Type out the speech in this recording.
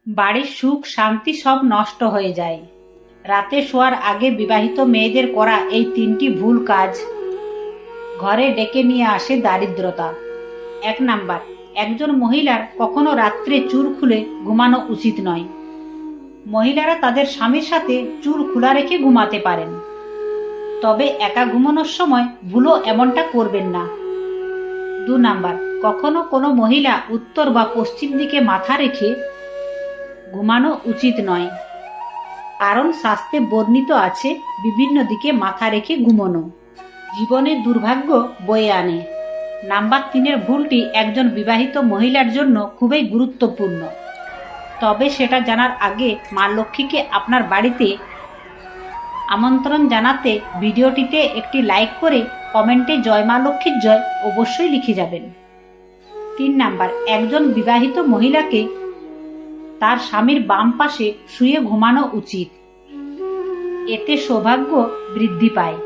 বাড়ির সুখ শান্তি সব নষ্ট হয়ে যায়। রাতে শোয়ার আগে বিবাহিত মেয়েদের করা এই তিনটি ভুল কাজ ঘরে ডেকে নিয়ে আসে দারিদ্রতা। 1 নাম্বার, একজন মহিলার কখনো রাত্রে চুল খুলে ঘুমানো উচিত নয়। মহিলারা তাদের স্বামীর সাথে চুল খোলা রেখে ঘুমাতে পারেন, তবে একা ঘুমানোর সময় ভুলও এমনটা করবেন না। 2 নাম্বার, কখনো কোনো মহিলা উত্তর বা পশ্চিম দিকে মাথা রেখে ঘুমানো উচিত নয়, কারণ শাস্ত্রে বর্ণিত আছে বিভিন্ন দিকে মাথা রেখে ঘুমানো জীবনে দুর্ভাগ্য বয়ে আনে। নাম্বার 3 ভুলটি একজন বিবাহিত মহিলার জন্য খুবই গুরুত্বপূর্ণ, তবে সেটা জানার আগে মা লক্ষ্মীকে আপনার বাড়িতে আমন্ত্রণ জানাতে ভিডিওটিতে একটি লাইক করে কমেন্টে জয় মা লক্ষ্মীর জয় অবশ্যই লিখে যাবেন। 3 নাম্বার, একজন বিবাহিত মহিলাকে তার স্বামীর বাম পাশে শুয়ে ঘুমানো উচিত, এতে সৌভাগ্য বৃদ্ধি পায়।